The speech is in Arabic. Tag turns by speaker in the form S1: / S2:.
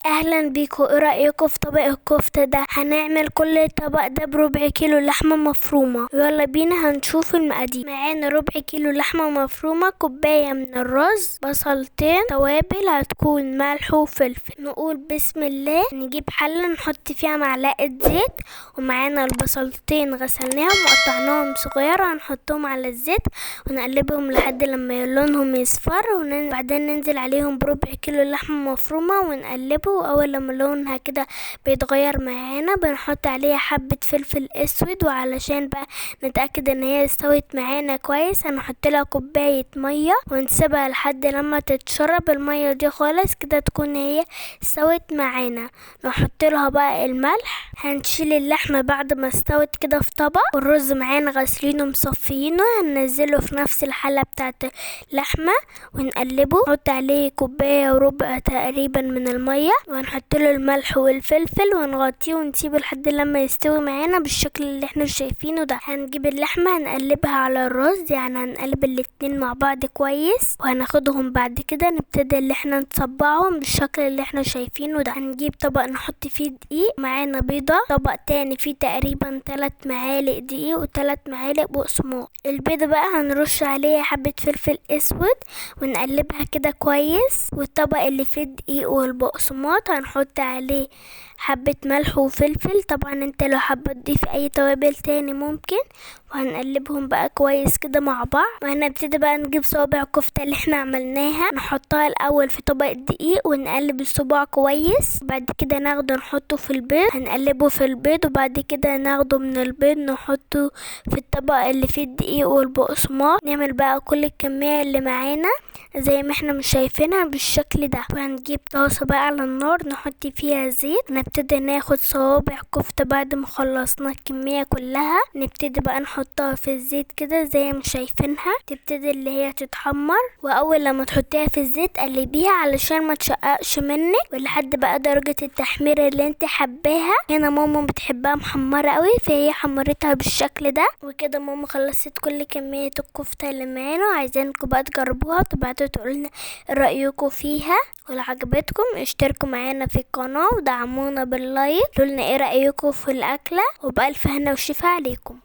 S1: اهلا بيكم. ايه رايكم في طبق الكفته ده؟ هنعمل كل طبق ده بربع كيلو لحمه مفرومه. يلا بينا هنشوف المقادير. معانا ربع كيلو لحمه مفرومه، كوبايه من الرز، بصلتين، توابل هتكون ملح وفلفل. نقول بسم الله. نجيب حله نحط فيها معلقه زيت، ومعانا البصلتين غسلناهم وقطعناهم صغير، هنحطهم على الزيت ونقلبهم لحد لما لونهم يصفر، وبعدين ننزل عليهم بربع كيلو لحمه مفرومه ونقلبه. واول لما لونها كده بيتغير معانا بنحط عليها حبة فلفل اسود، وعلشان بقى نتأكد ان هي استوت معانا كويس هنحط لها كوباية مية ونسيبها لحد لما تتشرب المية دي خالص كده تكون هي استوت معانا. نحط لها بقى الملح. هنشيل اللحمة بعد ما استوت كده في طبق، والرز معانا غسلينه مصفيينه هننزله في نفس الحلة بتاعت اللحمة ونقلبه. نحط عليه كوباية وربع تقريبا من المية، وهنحط له الملح والفلفل ونغطيه ونسيبه لحد لما يستوي معانا بالشكل اللي احنا شايفينه ده. هنجيب اللحمه هنقلبها على الرز، يعني هنقلب الاتنين مع بعض كويس، وهناخدهم بعد كده نبتدي اللي احنا نصبعهم بالشكل اللي احنا شايفينه ده. هنجيب طبق نحط فيه دقيق، معانا بيضه، طبق تاني فيه تقريبا 3 معالق دقيق و3 معالق بقسماط. البيضه بقى هنرش عليها حبه فلفل اسود ونقلبها كده كويس، والطبق اللي فيه الدقيق والبقسماط هنحط عليه حبة ملح وفلفل. طبعا انت لو حابة تضيف اي توابل تاني ممكن، وهنقلبهم بقى كويس كده مع بعض. وهنبتدي بقى نجيب صوابع كفتة اللي احنا عملناها نحطها الاول في طبق الدقيق ونقلب الصباع كويس، بعد كده ناخده نحطه في البيض هنقلبه في البيض، وبعد كده ناخده من البيض نحطه في الطبق اللي فيه الدقيق والبقسماط. نعمل بقى كل الكمية اللي معانا زي ما احنا مش شايفينها بالشكل ده. وهنجيب طاسة بقى على النار نحط فيها زيت، نبتدي ناخد صوابع كفتة بعد ما خلصنا الكمية كلها، نبتدي بقى نحطها في الزيت كده زي ما شايفينها، تبتدي اللي هي تتحمر. واول لما تحطيها في الزيت قلبيها علشان ما تشققش منك، ولحد بقى درجة التحمير اللي انت حباها. هنا ماما بتحبها محمرة قوي فهي حمرتها بالشكل ده. وكده ماما خلصت كل كمية الكفتة اللي معانا، وعايزينكم بقى تجربوها تبعتوا تقولنا رأيكم فيها. ولو عجبتكم اشتركوا معانا في القناة ودعمونا باللايك، قولنا ايه رأيكم في الأكلة، وبألف هنا وشفا عليكم.